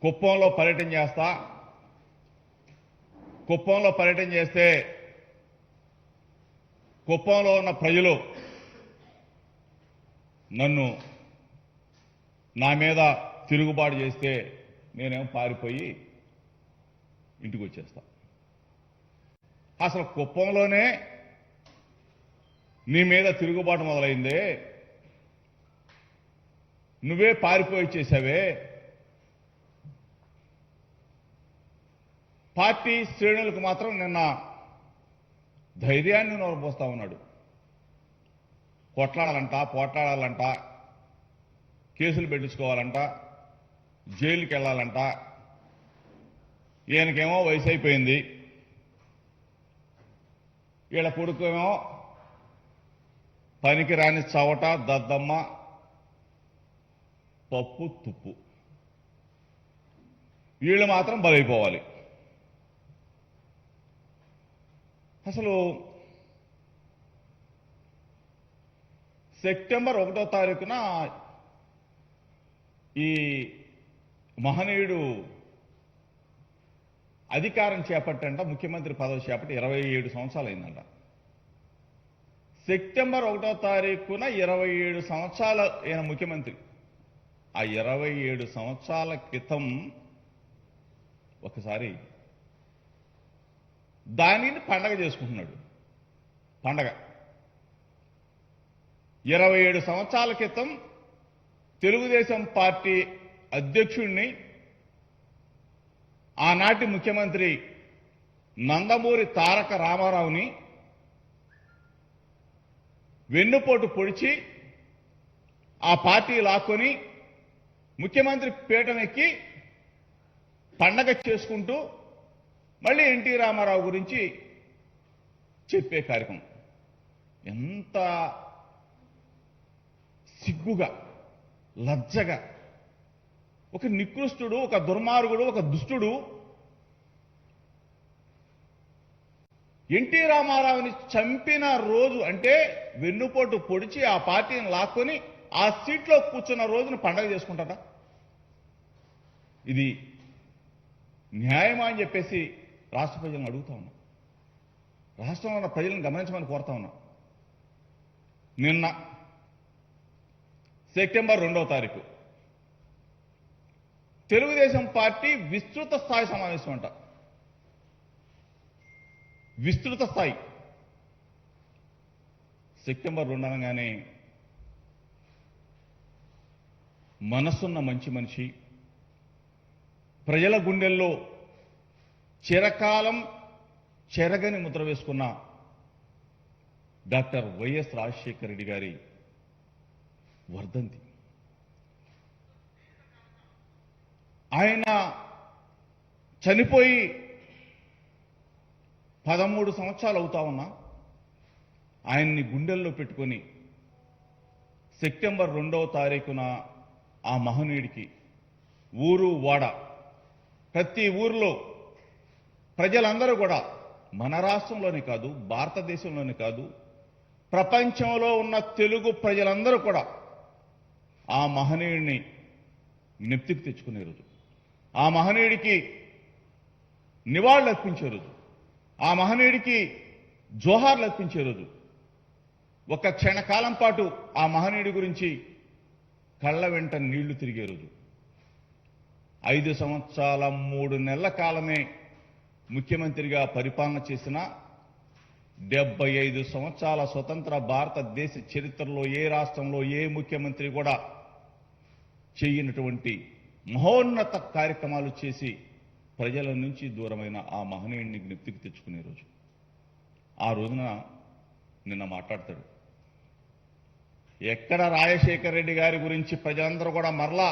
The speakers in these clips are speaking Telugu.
కుప్పంలో పర్యటన చేస్తా. కుప్పంలో పర్యటన చేస్తే కుప్పంలో ఉన్న ప్రజలు నా మీద తిరుగుబాటు చేస్తే నేనేమో పారిపోయి ఇంటికి వచ్చేస్తా. అసలు కుప్పంలోనే నీ మీద తిరుగుబాటు మొదలైందే, నువ్వే పారిపోయి చేశావే. పార్టీ శ్రేణులకు మాత్రం నిన్న ధైర్యాన్ని నోరపోస్తా ఉన్నాడు. కొట్లాడాలంట, పోట్లాడాలంట, కేసులు పెట్టించుకోవాలంట, జైలుకి వెళ్లాలంట. ఈయనకేమో వయసు అయిపోయింది, వీళ్ళ కొడుకేమో పనికి రాని చవట, దద్దమ్మ, పప్పు, తుప్పు. వీళ్ళు మాత్రం బలైపోవాలి. అసలు సెప్టెంబర్ 1వ తారీఖున ఈ మహనీయుడు అధికారం చేపట్టంట, ముఖ్యమంత్రి పదవి చేపట్టి 27 సంవత్సరాలు అయిందంట. సెప్టెంబర్ 1వ తారీఖున 27 సంవత్సరాల ఈయన ముఖ్యమంత్రి. ఆ 27 సంవత్సరాల క్రితం ఒకసారి దానిని పండగ చేసుకుంటున్నాడు. పండగ 27 సంవత్సరాల క్రితం తెలుగుదేశం పార్టీ అధ్యక్షుడిని, ఆనాటి ముఖ్యమంత్రి నందమూరి తారక రామారావుని వెన్నుపోటు పొడిచి ఆ పార్టీ లాక్కొని ముఖ్యమంత్రి పీఠం ఎక్కి పండగ చేసుకుంటూ మళ్ళీ ఎన్టీ రామారావు గురించి చెప్పే కార్యక్రమం. ఎంత సిగ్గుగా, లజ్జగా, ఒక నికృష్టుడు, ఒక దుర్మార్గుడు, ఒక దుష్టుడు ఎన్టీ రామారావుని చంపిన రోజు అంటే వెన్నుపోటు పొడిచి ఆ పార్టీని లాక్కొని ఆ సీట్లో కూర్చున్న రోజున పండగ చేసుకుంటాడా? ఇది న్యాయమా అని చెప్పేసి రాష్ట్ర ప్రజలను అడుగుతా ఉన్నా. రాష్ట్రంలో ఉన్న ప్రజలను గమనించమని కోరుతా ఉన్నా. నిన్న సెప్టెంబర్ 2వ తారీఖు తెలుగుదేశం పార్టీ విస్తృత స్థాయి సమావేశం అంట. విస్తృత స్థాయి. సెప్టెంబర్ 2 అనగానే మనసున్న మంచి మనిషి, ప్రజల గుండెల్లో చిరకాలం చెరగని ముద్ర వేసుకున్న డాక్టర్ వైఎస్ రాజశేఖర రెడ్డి గారి వర్ధంతి. ఆయన చనిపోయి 13 సంవత్సరాలు అవుతా ఉన్నా ఆయన్ని గుండెల్లో పెట్టుకొని సెప్టెంబర్ 2వ తారీఖున ఆ మహనీయుడికి ఊరు వాడ ప్రతి ఊర్లో ప్రజలందరూ కూడా మన రాష్ట్రంలోనే కాదు, భారతదేశంలోనే కాదు, ప్రపంచంలో ఉన్న తెలుగు ప్రజలందరూ కూడా ఆ మహనీయుడిని జ్ఞప్తికి తెచ్చుకునే రోజు, ఆ మహనీయుడికి నివాళులు అర్పించే రోజు, ఆ మహనీయుడికి జోహార్లు అర్పించే రోజు, ఒక క్షణకాలం పాటు ఆ మహనీయుడి గురించి కళ్ళ వెంట నీళ్లు తిరిగే రోజు. 5 సంవత్సరాల 3 నెలల కాలమే ముఖ్యమంత్రిగా పరిపాలన చేసిన 75 సంవత్సరాల స్వతంత్ర భారతదేశ చరిత్రలో ఏ రాష్ట్రంలో ఏ ముఖ్యమంత్రి కూడా చేయనటువంటి మహోన్నత కార్యక్రమాలు చేసి ప్రజల నుంచి దూరమైన ఆ మహనీయుడిని జ్ఞప్తికి తెచ్చుకునే రోజు. ఆ రోజున నిన్న మాట్లాడతాడు. ఎక్కడ రాజశేఖర రెడ్డి గారి గురించి ప్రజలందరూ కూడా మరలా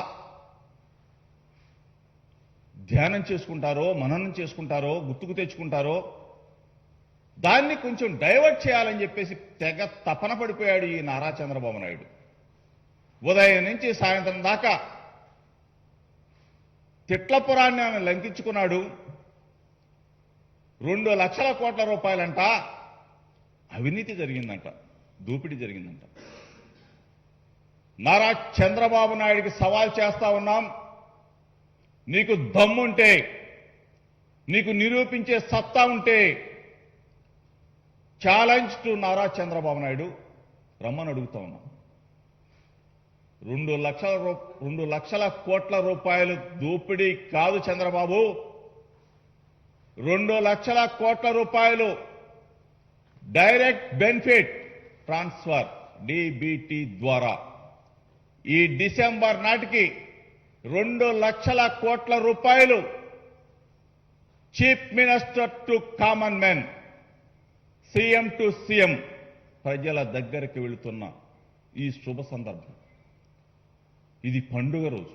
ధ్యానం చేసుకుంటారో, మననం చేసుకుంటారో, గుర్తుకు తెచ్చుకుంటారో దాన్ని కొంచెం డైవర్ట్ చేయాలని చెప్పేసి తెగ తపన పడిపోయాడు ఈ నారా చంద్రబాబు నాయుడు. ఉదయం నుంచి సాయంత్రం దాకా తిట్లపురాన్ని ఆయన లంకించుకున్నాడు. 2 లక్షల కోట్ల రూపాయలంట అవినీతి జరిగిందంట, దోపిడీ జరిగిందంట. నారా చంద్రబాబు నాయుడికి సవాల్ చేస్తా ఉన్నాం. నీకు దమ్ముంటే, నీకు నిరూపించే సత్తా ఉంటే ఛాలెంజ్ టు నారా చంద్రబాబు నాయుడు రమ్మని అడుగుతా ఉన్నాం. 2 లక్షల కోట్ల రూపాయలు దోపిడీ కాదు చంద్రబాబు, 2 లక్షల కోట్ల రూపాయలు డైరెక్ట్ బెనిఫిట్ ట్రాన్స్ఫర్ డీబీటీ ద్వారా ఈ డిసెంబర్ నాటికి 2 లక్షల కోట్ల రూపాయలు chief minister to common men, CM to CM ప్రజల దగ్గరికి వెళుతున్న ఈ శుభ సందర్భం. ఇది పండుగ రోజు.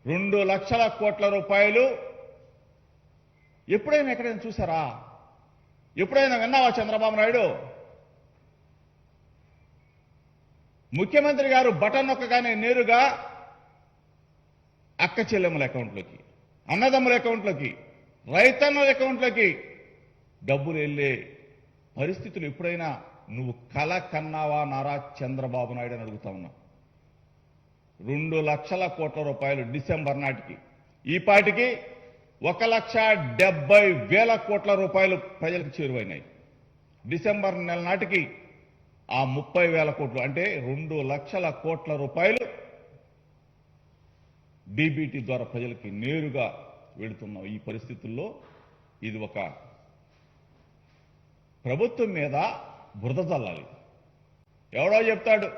2 లక్షల కోట్ల రూపాయలు ఎప్పుడైనా ఎక్కడైనా చూసారా? ఎప్పుడైనా విన్నావా చంద్రబాబు నాయుడు? ముఖ్యమంత్రి గారు బటన్ నొక్కగానే నేరుగా అక్క చెల్లెమ్మల అకౌంట్లోకి, అన్నదమ్ముల అకౌంట్లోకి, రైతన్నల అకౌంట్లోకి డబ్బులు వెళ్లే పరిస్థితులు ఎప్పుడైనా నువ్వు కల కన్నావా నారా చంద్రబాబు నాయుడు అని అడుగుతా ఉన్నా. 2 లక్షల కోట్ల రూపాయలు డిసెంబర్ నాటికి, ఈ పాటికి 1,70,000 కోట్ల రూపాయలు ప్రజలకు చేరువైనాయి. డిసెంబర్ నెల నాటికి ఆ 30,000 కోట్లు అంటే 2 లక్షల కోట్ల రూపాయలు డీబీటీ ద్వారా ప్రజలకి నేరుగా వెళుతున్నాం. ఈ పరిస్థితుల్లో ఇది ఒక ప్రభుత్వం మీద బురద చల్లాలి. ఎవడో చెప్తాడు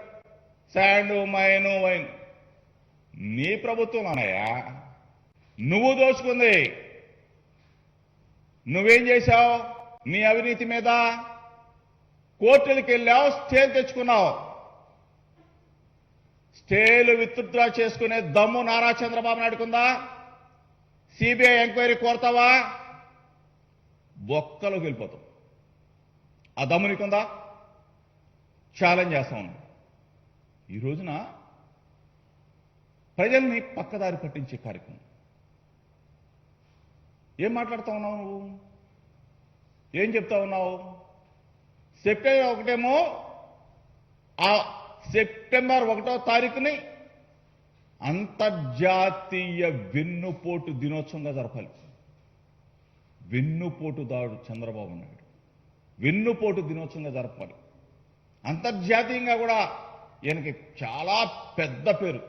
శాండు మైను వైన్, నీ ప్రభుత్వం అన్నయ్యా, నువ్వు దోచుకుంది. నువ్వేం చేశావు? నీ అవినీతి మీద కోర్టులకు వెళ్ళావు, స్టేలు తెచ్చుకున్నావు. స్టేలు విత్డ్రా చేసుకునే దమ్ము నారా చంద్రబాబు నాయుడుకుందా? సిబిఐ ఎంక్వైరీ కోరతావా? బొక్కలోకి వెళ్ళిపోతావు. ఆ దమ్ము నీకుందా? ఛాలెంజ్ చేస్తా ఉన్నాం. ఈ రోజున ప్రజల్ని పక్కదారి పట్టించే కార్యక్రమం. ఏం మాట్లాడుతా ఉన్నావు నువ్వు? ఏం చెప్తా ఉన్నావు? సెప్టెంబర్ 1 ఆ సెప్టెంబర్ 1వ తారీఖుని అంతర్జాతీయ వెన్నుపోటు దినోత్సవంగా జరపాలి. వెన్నుపోటుదారుడు చంద్రబాబు నాయుడు వెన్నుపోటు దినోత్సవంగా జరపాలి. అంతర్జాతీయంగా కూడా ఈయనకి చాలా పెద్ద పేరు.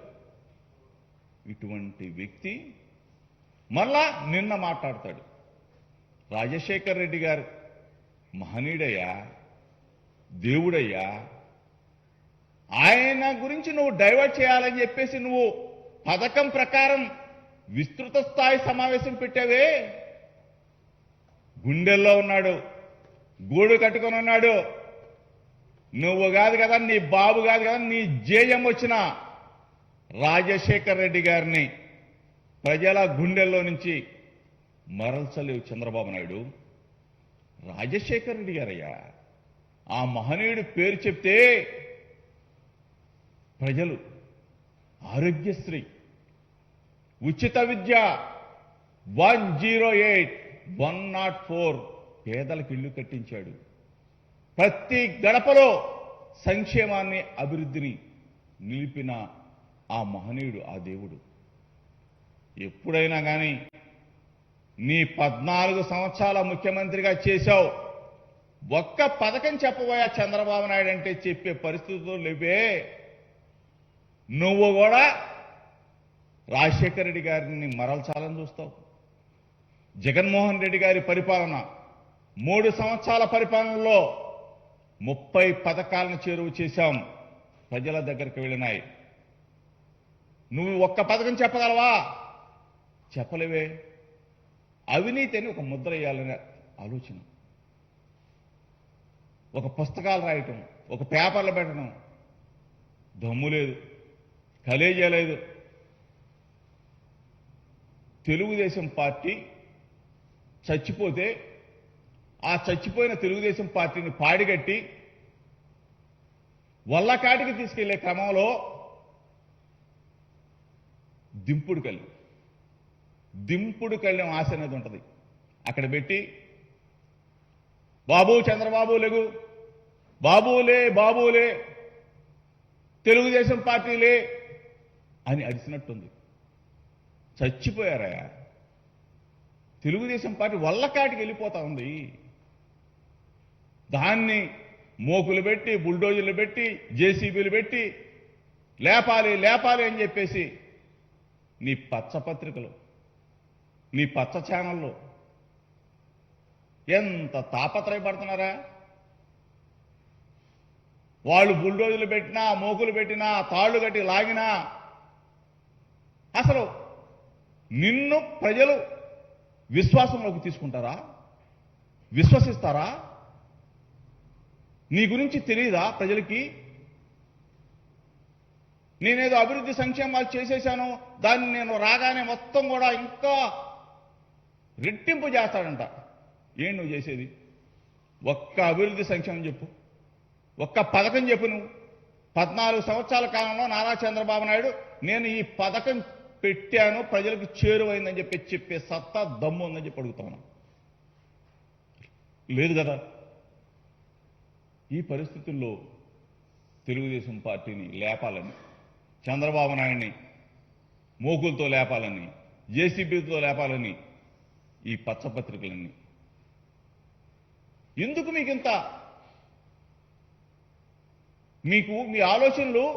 ఇటువంటి వ్యక్తి మళ్ళా నిన్న మాట్లాడతాడు. రాజశేఖర్ రెడ్డి గారు మహనీయుడయ్యా, దేవుడయ్యా, ఆయన గురించి నువ్వు డైవర్ట్ చేయాలని చెప్పేసి నువ్వు పథకం ప్రకారం విస్తృత స్థాయి సమావేశం పెట్టావే. గుండెల్లో ఉన్నాడు, గూడు కట్టుకొని ఉన్నాడు. నువ్వు కాదు కదా, నీ బాబు కాదు కదా, నీ జేఎం వచ్చిన రాజశేఖర్ రెడ్డి గారిని ప్రజల గుండెల్లో నుంచి మరల్చలేవు చంద్రబాబు నాయుడు. రాజశేఖర్ రెడ్డి గారయ్యా, ఆ మహనీయుడి పేరు చెప్తే ప్రజలు ఆరోగ్యశ్రీ, ఉచిత విద్య 108, 104 పేదలకు ఇళ్లు కట్టించాడు. ప్రతి గడపలో సంక్షేమాన్ని, అభివృద్ధిని నిలిపిన ఆ మహనీయుడు, ఆ దేవుడు. ఎప్పుడైనా కానీ నీ 14 సంవత్సరాల ముఖ్యమంత్రిగా చేశావు, ఒక్క పథకం చెప్పబోయా చంద్రబాబు నాయుడు అంటే చెప్పే పరిస్థితులు లేవే. నువ్వు కూడా రాజశేఖర రెడ్డి గారిని మరల్చాలని చూస్తావు. జగన్మోహన్ రెడ్డి గారి పరిపాలన 3 సంవత్సరాల పరిపాలనలో 30 పథకాలను చేరువ చేశాం, ప్రజల దగ్గరికి వెళ్ళినాయి. నువ్వు ఒక్క పథకం చెప్పగలవా? చెప్పలేవే. అవినీతి అని ఒక ముద్ర వేయాలనే ఆలోచన, ఒక పుస్తకాలు రాయటం, ఒక పేపర్లు పెట్టడం, దమ్ము లేదు, కలేజా లేదు. తెలుగుదేశం పార్టీ చచ్చిపోతే ఆ చచ్చిపోయిన తెలుగుదేశం పార్టీని పాడిగట్టి వల్లకాటికి తీసుకెళ్లే క్రమంలో దింపుడు కళ్ళెం ఆశ అనేది ఉంటుంది. అక్కడ పెట్టి బాబు చంద్రబాబు లేగు, బాబులే బాబులే, తెలుగుదేశం పార్టీలే అని అరిసినట్టుంది. చచ్చిపోయారా? తెలుగుదేశం పార్టీ వల్లకాటికి వెళ్ళిపోతా ఉంది. దాన్ని మోకులు పెట్టి, బుల్డోజర్లు పెట్టి, జేసీబీలు పెట్టి లేపాలి లేపాలి అని చెప్పేసి నీ పచ్చ పత్రికలు, నీ పచ్చ ఛానల్లో ఎంత తాపత్రయపడుతున్నారా? వాళ్ళు బుల్డోజర్లు పెట్టినా, మోకులు పెట్టినా, తాళ్లు కట్టి లాగినా అసలు నిన్ను ప్రజలు విశ్వాసంలోకి తీసుకుంటారా? విశ్వసిస్తారా? నీ గురించి తెలియదా ప్రజలకి? నేనేదో అభివృద్ధి సంక్షేమాలు చేసేశాను, దాన్ని నేను రాగానే మొత్తం కూడా ఇంకా రెట్టింపు చేస్తాడంట. ఏం నువ్వు చేసేది? ఒక్క అభివృద్ధి సంక్షేమం చెప్పు, ఒక్క పథకం చెప్పు. నువ్వు 14 సంవత్సరాల కాలంలో నారా చంద్రబాబు నాయుడు నేను ఈ పథకం పెట్టాను, ప్రజలకు చేరువైందని చెప్పే సత్తా, దమ్ము ఉందని చెప్పి అడుగుతాను. లేదు కదా. ఈ పరిస్థితుల్లో తెలుగుదేశం పార్టీని లేపాలని, చంద్రబాబు నాయుడిని మోకులతో లేపాలని, జేసీబీతో లేపాలని ఈ పచ్చపత్రికలన్నీ ఎందుకు? మీకు మీ ఆలోచనలు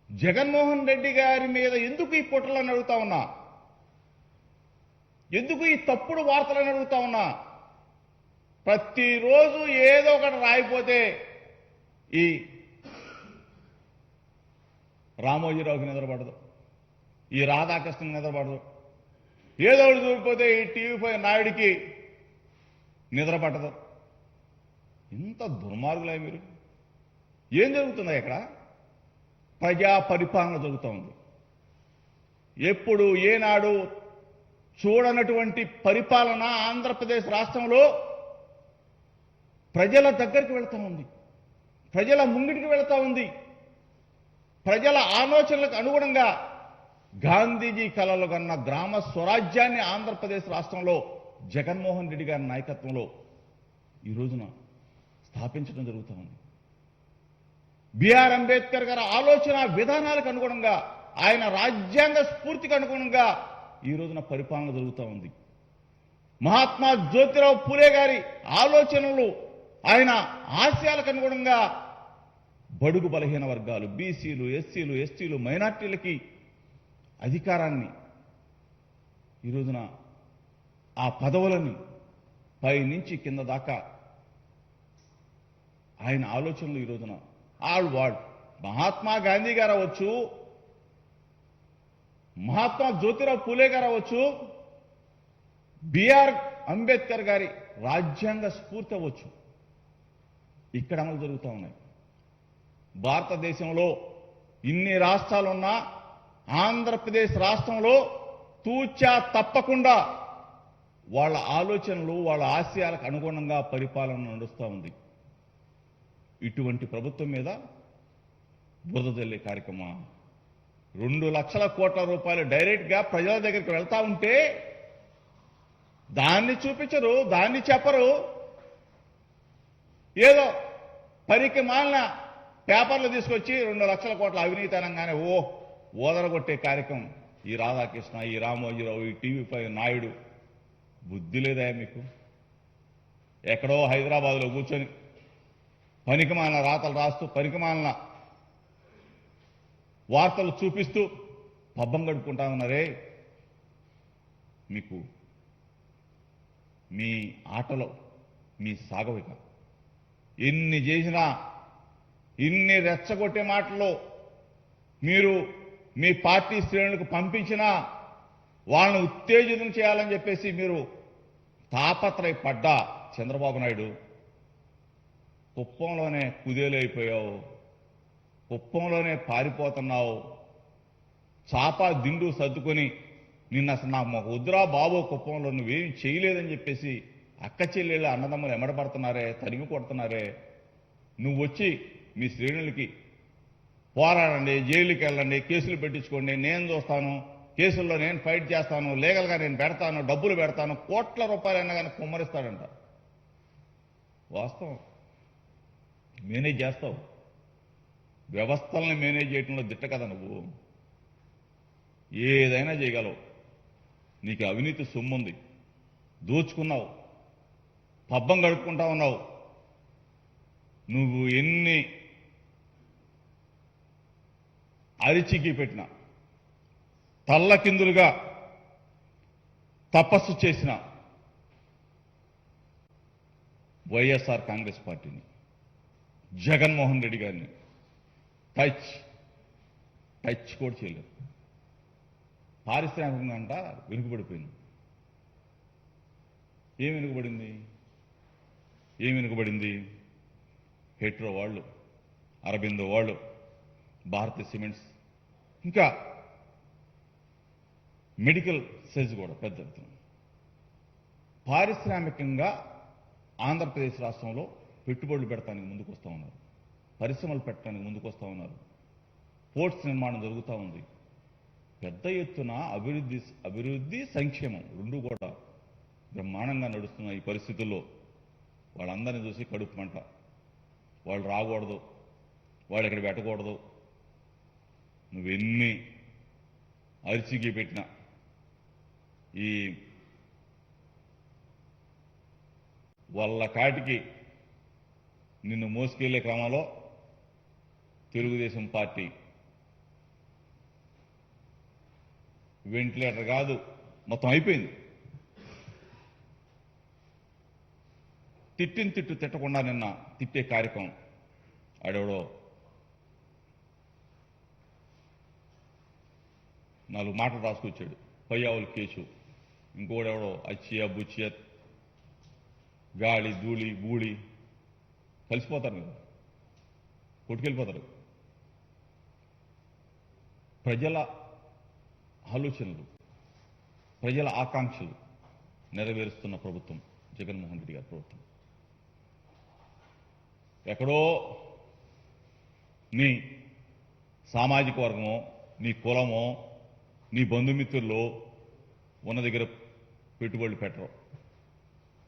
జగన్మోహన్ రెడ్డి గారి మీద ఎందుకు ఈ పుట్టలని అడుగుతా ఉన్నా? ఎందుకు ఈ తప్పుడు వార్తలను అడుగుతా ఉన్నా? ప్రతిరోజు ఏదో ఒకటి రాయిపోతే ఈ రామోజీరావుకి నిద్రపడదు, ఈ రాధాకృష్ణకి నిద్రపడదు, ఏదో ఒకటి చూపిపోతే ఈ టీవీ5 నాయుడికి నిద్ర పట్టదు. ఇంత దుర్మార్గులే మీరు. ఏం జరుగుతుందా ఇక్కడ? ప్రజా పరిపాలన జరుగుతూ ఉంది. ఎప్పుడు ఏనాడు చూడనటువంటి పరిపాలన ఆంధ్రప్రదేశ్ రాష్ట్రంలో ప్రజల దగ్గరికి వెళ్తా ఉంది, ప్రజల ముంగిటికి వెళ్తా ఉంది. ప్రజల ఆలోచనలకు అనుగుణంగా గాంధీజీ కలలు కన్న గ్రామ స్వరాజ్యాన్ని ఆంధ్రప్రదేశ్ రాష్ట్రంలో జగన్మోహన్ రెడ్డి గారి నాయకత్వంలో ఈ రోజున స్థాపించడం జరుగుతూ ఉంది. బిఆర్ అంబేద్కర్ గారి ఆలోచన విధానాలకు అనుగుణంగా, ఆయన రాజ్యాంగ స్ఫూర్తికి అనుగుణంగా ఈ రోజున పరిపాలన జరుగుతూ ఉంది. మహాత్మా జ్యోతిరావు పూలే గారి ఆలోచనలు, ఆయన ఆశయాలకు అనుగుణంగా బడుగు బలహీన వర్గాలు, బీసీలు, ఎస్సీలు, ఎస్టీలు, మైనార్టీలకి అధికారాన్ని ఈ రోజున ఆ పదవులని పై నుంచి కింద దాకా ఆయన ఆలోచనలు ఈ రోజున వాడు మహాత్మా గాంధీ గారు అవ్వచ్చు, మహాత్మా జ్యోతిరావు పూలే గారు అవ్వచ్చు, బిఆర్ అంబేద్కర్ గారి రాజ్యాంగ స్ఫూర్తి అవ్వచ్చు, ఇక్కడ అమలు జరుగుతూ ఉన్నాయి. భారతదేశంలో ఇన్ని రాష్ట్రాలున్నా ఆంధ్రప్రదేశ్ రాష్ట్రంలో తూచా తప్పకుండా వాళ్ళ ఆలోచనలు, వాళ్ళ ఆశయాలకు అనుగుణంగా పరిపాలన నడుస్తూ ఉంది. ఇటువంటి ప్రభుత్వం మీద బురద జల్లే కార్యక్రమం, 2 లక్షల కోట్ల రూపాయలు డైరెక్ట్గా ప్రజల దగ్గరికి వెళ్తా ఉంటే దాన్ని చూపించరు, దాన్ని చెప్పరు. ఏదో పనికి మాలిన పేపర్లు తీసుకొచ్చి 2 లక్షల కోట్ల అవినీతి అనగానే ఓదరగొట్టే కార్యక్రమం. ఈ రాధాకృష్ణ, ఈ రామోజీరావు, ఈ టీవీ5 నాయుడు, బుద్ధి లేదా మీకు? ఎక్కడో హైదరాబాద్లో కూర్చొని పనికిమాలిన రాతలు రాస్తూ, పనికిమాలిన వార్తలు చూపిస్తూ పబ్బం గడుపుకుంటా ఉన్నారే. మీకు మీ ఆటలో మీ సాగవిక ఎన్ని చేసినా, ఇన్ని రెచ్చగొట్టే మాటలు మీరు మీ పార్టీ శ్రేణులకు పంపించినా, వాళ్ళని ఉత్తేజితం చేయాలని చెప్పేసి మీరు తాపత్రయపడ్డా చంద్రబాబు నాయుడు, కుప్పంలోనే కుదేలైపోయావు, కుప్పంలోనే పారిపోతున్నావు. చాపా దిండు సర్దుకొని నిన్న అసలు నాకు వద్దురా బాబు, కుప్పంలో నువ్వేం చేయలేదని చెప్పేసి అక్క చెల్లెళ్ళు అన్నదమ్ములు ఎమ్మడబడుతున్నారే, తరిమి కొడుతున్నారే. నువ్వు వచ్చి మీ శ్రేణులకి పోరాడండి, జైలుకి వెళ్ళండి, కేసులు పెట్టించుకోండి, నేను చూస్తాను, కేసుల్లో నేను ఫైట్ చేస్తాను, లీగల్గా నేను పెడతాను, డబ్బులు పెడతాను, కోట్ల రూపాయలైనా కానీ కుమ్మరిస్తాడంట. వాస్తవం. మేనేజ్ చేస్తావు, వ్యవస్థలను మేనేజ్ చేయడంలో దిట్ట కదా నువ్వు. ఏదైనా చేయగలవు. నీకు అవినీతి సొమ్ముంది, దోచుకున్నావు, పబ్బం గడుపుకుంటా ఉన్నావు. నువ్వు ఎన్ని అరిచికి పెట్టినా, తల్లకిందులుగా తపస్సు చేసిన వైఎస్ఆర్ కాంగ్రెస్ పార్టీని, జగన్మోహన్ రెడ్డి గారిని టచ్ కూడా చేయలేదు. పారిశ్రామికంగా అంట వెనుకబడిపోయింది. ఏం వెనుకబడింది? హెట్రో వాళ్ళు, అరబిందో వాళ్ళు, భారతీయ సిమెంట్స్, ఇంకా మెడికల్ సెజ్ కూడా పెద్ద ఎత్తున. పారిశ్రామికంగా ఆంధ్రప్రదేశ్ రాష్ట్రంలో పెట్టుబడులు పెడతానికి ముందుకు వస్తూ ఉన్నారు, పరిశ్రమలు పెట్టడానికి ముందుకు వస్తూ ఉన్నారు, పోర్ట్స్ నిర్మాణం జరుగుతూ ఉంది. పెద్ద ఎత్తున అభివృద్ధి సంక్షేమం రెండు కూడా బ్రహ్మాండంగా నడుస్తున్న ఈ పరిస్థితుల్లో వాళ్ళందరినీ చూసి కడుపు మంట. వాళ్ళు రాకూడదు, వాళ్ళు ఇక్కడ పెట్టకూడదు. నువ్వెన్ని అరిచికి పెట్టినా ఈ వాళ్ళ కాటికి నిన్ను మోసుకెళ్లే క్రమంలో తెలుగుదేశం పార్టీ వెంటిలేటర్ కాదు, మొత్తం అయిపోయింది. తిట్టకుండా నిన్న తిట్టే కార్యక్రమం. ఆడెవడో 4 మాటలు రాసుకొచ్చాడు, పయ్యావుల కేసు, ఇంకోడెవడో అచ్చియా బుచ్చియా, గాలి ధూళి బూళి కలిసిపోతారు మీరు, కొట్టుకెళ్ళిపోతారు. ప్రజల ఆలోచనలు, ప్రజల ఆకాంక్షలు నెరవేరుస్తున్న ప్రభుత్వం జగన్మోహన్ రెడ్డి గారి ప్రభుత్వం. ఎక్కడో నీ సామాజిక వర్గమో, నీ కులమో, నీ బంధుమిత్రుల్లో ఉన్న దగ్గర పెట్టుబడులు పెట్టరు,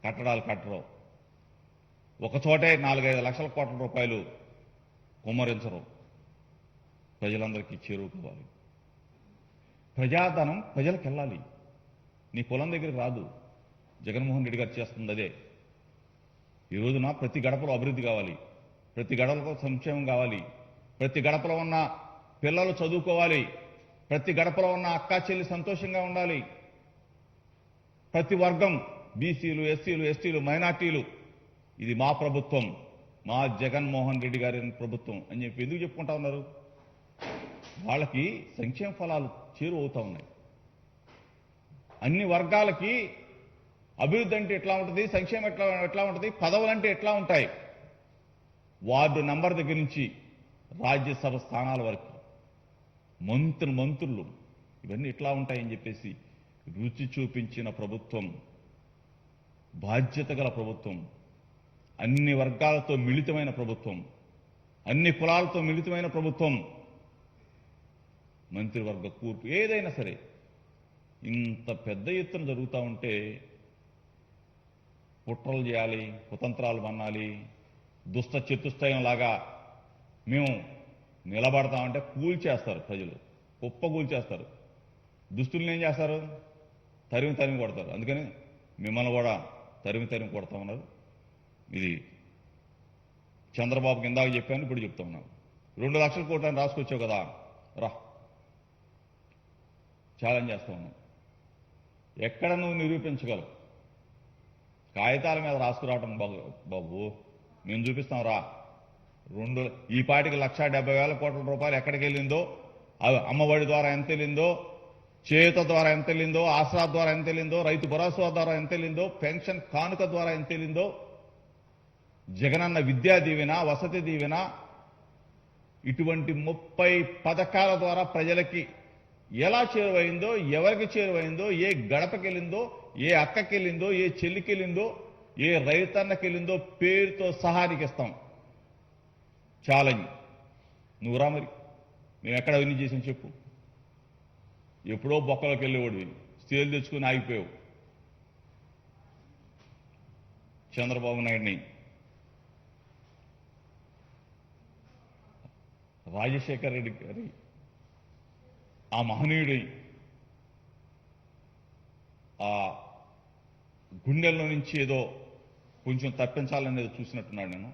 కట్టడాలు కట్టరు. ఒకచోటే 4-5 లక్షల కోట్ల రూపాయలు కుమ్మరించరు. ప్రజలందరికీ చేరుకోవాలి. ప్రజాధనం ప్రజలకు వెళ్ళాలి, నీ కులం దగ్గరికి రాదు. జగన్మోహన్ రెడ్డి గారు చేస్తుంది అదే. ఈ రోజున ప్రతి గడపలో అభివృద్ధి కావాలి, ప్రతి గడపలో సంక్షేమం కావాలి, ప్రతి గడపలో ఉన్న పిల్లలు చదువుకోవాలి, ప్రతి గడపలో ఉన్న అక్కా చెల్లి సంతోషంగా ఉండాలి. ప్రతి వర్గం, బీసీలు, ఎస్సీలు, ఎస్టీలు, మైనార్టీలు, ఇది మా ప్రభుత్వం, మా జగన్మోహన్ రెడ్డి గారి ప్రభుత్వం అని చెప్పి ఎందుకు చెప్పుకుంటా ఉన్నారు? వాళ్ళకి సంక్షేమ ఫలాలు చేరువవుతా ఉన్నాయి. అన్ని వర్గాలకి అభివృద్ధి అంటే ఎట్లా ఉంటుంది, సంక్షేమం ఎట్లా ఉంటుంది, పదవులంటే ఎట్లా ఉంటాయి, వార్డు నంబర్ దగ్గర నుంచి రాజ్యసభ స్థానాల వరకు మంత్రులు ఇవన్నీ ఎట్లా ఉంటాయని చెప్పేసి రుచి చూపించిన ప్రభుత్వం, బాధ్యత గల ప్రభుత్వం, అన్ని వర్గాలతో మిళితమైన ప్రభుత్వం, అన్ని కులాలతో మిళితమైన ప్రభుత్వం. మంత్రివర్గ కూర్పు ఏదైనా సరే ఇంత పెద్ద ఎత్తున జరుగుతూ ఉంటే కుట్రలు చేయాలి, కుతంత్రాలు మన్నాలి, దుష్ట చతుష్టయం లాగా మేము నిలబడతామంటే కూల్చేస్తారు ప్రజలు, కుప్ప కూల్చేస్తారు. దుస్తుల్ని ఏం చేస్తారు? తరిమి కొడతారు. అందుకని మిమ్మల్ని కూడా తరిమి కొడతా ఉన్నారు. ఇది చంద్రబాబుకి ఇందాక చెప్పాను, ఇప్పుడు చెప్తా ఉన్నాను. 2 లక్షల కోట్లని రాసుకొచ్చావు కదా, రా ఛాలెంజ్ చేస్తా ఉన్నాం. ఎక్కడ నువ్వు నిరూపించగలవు? కాగితాల మీద రాసుకురావటం బాబు మేము చూపిస్తాం రా. ఈ పాటికి 1,70,000 కోట్ల రూపాయలు ఎక్కడికి వెళ్ళిందో, అమ్మఒడి ద్వారా ఎంత వెళ్ళిందో, చేయూత ద్వారా ఎంత వెళ్ళిందో, ఆసరా ద్వారా ఎంత వెళ్ళిందో, రైతు భరోసా ద్వారా ఎంత వెళ్ళిందో, పెన్షన్ కానుక ద్వారా ఎంత వెళ్ళిందో, జగనన్న విద్యా దీవెన, వసతి దీవెన, ఇటువంటి 30 పథకాల ద్వారా ప్రజలకి ఎలా చేరువైందో, ఎవరికి చేరువైందో, ఏ గడపకెళ్ళిందో, ఏ అక్కకెళ్ళిందో, ఏ చెల్లికెళ్ళిందో, ఏ రైతన్నకెళ్ళిందో పేరుతో సహా నీకు ఇస్తాం. ఛాలెంజ్. నువ్వు రా మరి, మేము ఎక్కడ అవినీతి చేసాం చెప్పు. ఎప్పుడో బొక్కలోకి వెళ్ళేవాడివి, స్టేలు తెచ్చుకుని ఆగిపోయావు. చంద్రబాబు నాయుడిని, రాజశేఖర్ రెడ్డి గారి ఆ మహనీయుడి ఆ గుండెల్లో నుంచి ఏదో కొంచెం తప్పించాలనేది చూసినట్టున్నాడు. నేను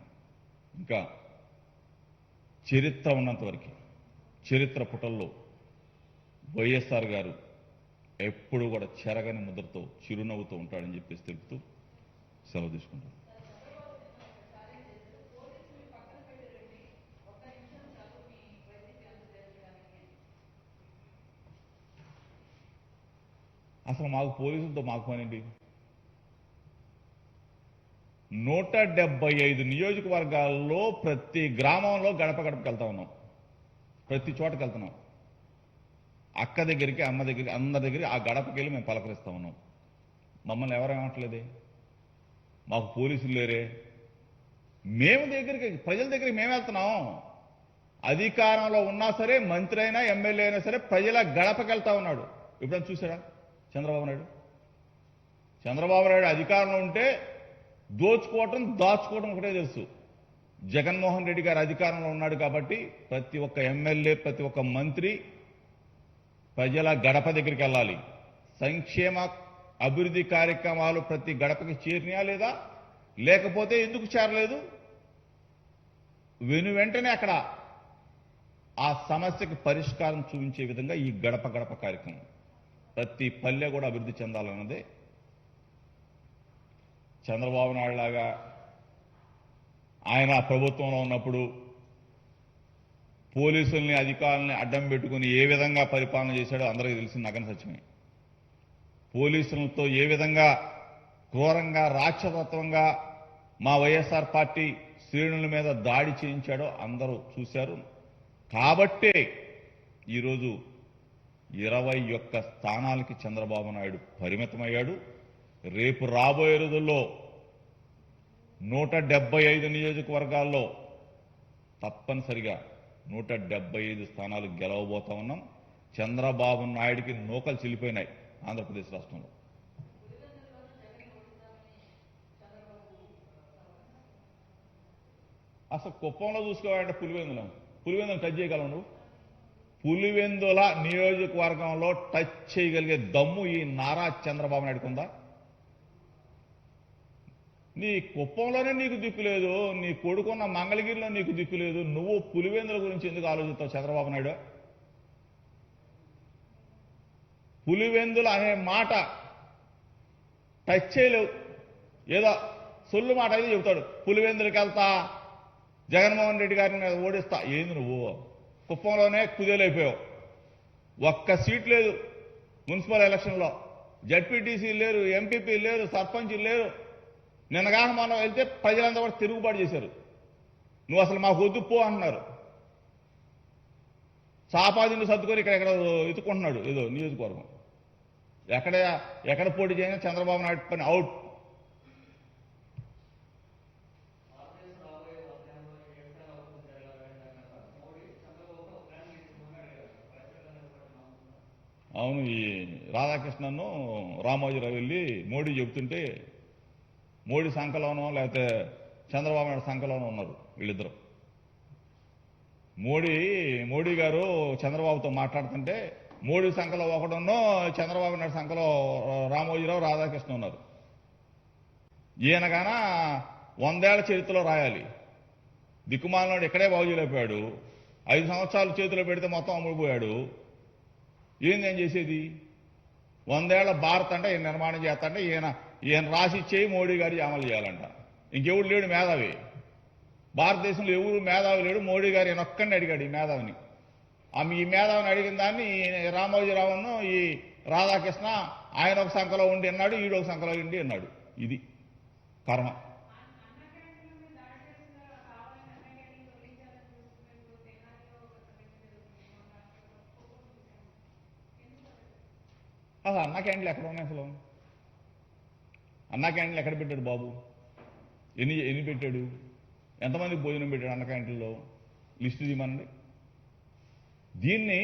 ఇంకా చరిత్ర ఉన్నంత వరకు చరిత్ర పుటల్లో వైఎస్ఆర్ గారు ఎప్పుడు కూడా చెరగని ముద్రతో చిరునవ్వుతో ఉంటాడని చెప్పేసి తెలుపుతూ సెలవు తీసుకుంటాను. అసలు మాకు పోలీసులతో మాకు పనేంటి? 175 నియోజకవర్గాల్లో ప్రతి గ్రామంలో గడప గడపకి వెళ్తా ఉన్నాం, ప్రతి చోటకి వెళ్తున్నాం. అక్క దగ్గరికి, అమ్మ దగ్గరికి, అందరి దగ్గరికి ఆ గడపకి వెళ్ళి మేము పలకరిస్తా ఉన్నాం. మమ్మల్ని ఎవరేమట్లేదే, మాకు పోలీసులు లేరే. మేము దగ్గరికి, ప్రజల దగ్గరికి మేము వెళ్తున్నాం. అధికారంలో ఉన్నా సరే, మంత్రి అయినా ఎమ్మెల్యే అయినా సరే ప్రజల గడపకి వెళ్తా ఉన్నాడు. ఎప్పుడైనా చూసారా చంద్రబాబు నాయుడు? చంద్రబాబు నాయుడు అధికారంలో ఉంటే దోచుకోవటం, దాచుకోవటం ఒకటే తెలుసు. జగన్మోహన్ రెడ్డి గారు అధికారంలో ఉన్నాడు కాబట్టి ప్రతి ఒక్క ఎమ్మెల్యే, ప్రతి ఒక్క మంత్రి ప్రజల గడప దగ్గరికి వెళ్ళాలి. సంక్షేమ అభివృద్ధి కార్యక్రమాలు ప్రతి గడపకి చేరినాయా లేదా, లేకపోతే ఎందుకు చేరలేదు, వెంటనే అక్కడ ఆ సమస్యకి పరిష్కారం చూపించే విధంగా ఈ గడప గడప కార్యక్రమం. ప్రతి పల్లె కూడా అభివృద్ధి చెందాలన్నదే చంద్రబాబు నాయుడు లాగా ఆయన ప్రభుత్వంలో ఉన్నప్పుడు పోలీసుల్ని, అధికారుల్ని అడ్డం పెట్టుకుని ఏ విధంగా పరిపాలన చేశాడో అందరికీ తెలిసిన నగన సత్యమే. పోలీసులతో ఏ విధంగా క్రూరంగా, రాక్షసత్వంగా మా వైఎస్ఆర్ పార్టీ శ్రేణుల మీద దాడి చేయించాడో అందరూ చూశారు. కాబట్టే ఈరోజు 21 స్థానాలకి చంద్రబాబు నాయుడు పరిమితమయ్యాడు. రేపు రాబోయే రోజుల్లో 175 నియోజకవర్గాల్లో తప్పనిసరిగా 175 స్థానాలు గెలవబోతా ఉన్నాం. చంద్రబాబు నాయుడికి నూకలు చెల్లిపోయినాయి ఆంధ్రప్రదేశ్ రాష్ట్రంలో. అసలు కుప్పంలో చూసుకోవాలంటే పులివెందులను టచ్ చేయగలవు నువ్వు? పులివెందుల నియోజకవర్గంలో టచ్ చేయగలిగే దమ్ము ఈ నారా చంద్రబాబు నాయుడుకు ఉందా? నీ కుప్పంలోనే నీకు దిక్కు లేదు, నీ కొడుకున్న మంగళగిరిలో నీకు దిక్కు లేదు, నువ్వు పులివెందుల గురించి ఎందుకు ఆలోచిస్తావు చంద్రబాబు నాయుడు? పులివెందుల అనే మాట టచ్ చేయలేవు. ఏదో సొల్లు మాట అయితే చెబుతాడు, పులివెందులకి వెళ్తా, జగన్మోహన్ రెడ్డి గారిని ఓడిస్తా. ఏంది నువ్వు? కుప్పంలోనే కుదేలైపోయావు. ఒక్క సీట్ లేదు మున్సిపల్ ఎలక్షన్లో. జడ్పీటీసీ లేరు, ఎంపీపీ లేరు, సర్పంచ్ లేరు. నిన్నగాక మనం వెళ్తే ప్రజలందరూ కూడా తిరుగుబాటు చేశారు. నువ్వు అసలు మాకు వద్దు పో అంటున్నారు. సాపాదిని సర్దుకొని ఇక్కడ ఎత్తుకుంటున్నాడు ఏదో నియోజకవర్గం. ఎక్కడ పోటీ చేయనా చంద్రబాబు నాయుడు పని అవుట్. అవును, ఈ రాధాకృష్ణను రామోజీరావు వెళ్ళి మోడీ చెబుతుంటే మోడీ సంకలనం లేకపోతే చంద్రబాబు నాయుడు సంకలనం ఉన్నారు వీళ్ళిద్దరు. మోడీ గారు చంద్రబాబుతో మాట్లాడుతుంటే మోడీ సంఖలో ఒకడున్నో, చంద్రబాబు నాయుడు సంఖలో రామోజీరావు, రాధాకృష్ణ ఉన్నారు. ఈయనగాన 100 ఏళ్ల చరిత్రలో రాయాలి. దిక్కుమాలనాడు ఇక్కడే బాగు చేయలేకపోయాడు. 5 సంవత్సరాలు చేతిలో పెడితే మొత్తం అమ్ముడిపోయాడు. ఏందేం చేసేది? 100 ఏళ్ల భారత్ అంటే ఈయన నిర్మాణం చేస్తా అంటే ఈయన రాసి ఇచ్చేయి మోడీ గారి అమలు చేయాలంట. ఇంకెవడు లేడు మేధావి. భారతదేశంలో ఎవరు మేధావి లేడు. మోడీ గారు ఈయన ఒక్కడిని అడిగాడు ఈ మేధావిని. ఈ మేధావిని అడిగిన దాన్ని రామోజీరావును, ఈ రాధాకృష్ణ ఆయన ఒక సంఖలో ఉండి అన్నాడు, ఈడు ఒక సంఖలో ఉండి అన్నాడు. ఇది కర్మ. అసలు అన్నా క్యాంటీన్లు ఎక్కడ ఉన్నాయి? అసలు అన్నా క్యాంటీన్లు ఎక్కడ పెట్టాడు బాబు? ఎన్ని పెట్టాడు? ఎంతమందికి భోజనం పెట్టాడు అన్న క్యాంటీన్లో? లిస్టు తీయమనండి. దీన్ని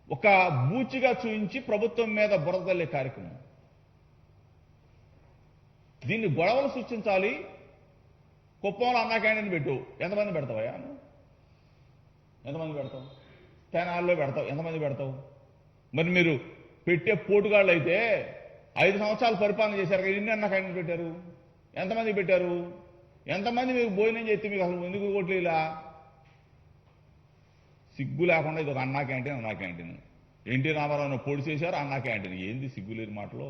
ఒక బూచిగా చూపించి ప్రభుత్వం మీద బురదల్లే కార్యక్రమం. దీన్ని గొడవలు సృష్టించాలి. కుప్పంలో అన్నా క్యాంటీన్ పెట్టు. ఎంతమంది పెడతావయ్యా? ఎంతమంది పెడతావు? తెనాల్లో పెడతావు. ఎంతమంది పెడతావు? మరి మీరు పెట్టే పోటుగాళ్ళు అయితే 5 సంవత్సరాలు పరిపాలన చేశారు కదా, ఎన్ని అన్న క్యాంటీన్ పెట్టారు? ఎంతమంది పెట్టారు? ఎంతమంది మీకు భోజనం చేస్తే మీకు అసలు ఎందుకు ఓట్లు ఇలా? సిగ్గు లేకుండా ఇది ఒక అన్నా క్యాంటీన్, అన్నా క్యాంటీన్. ఎన్టీ రామారావును పొడి చేశారు, అన్నా క్యాంటీన్. ఏంది సిగ్గులేని మాటలు?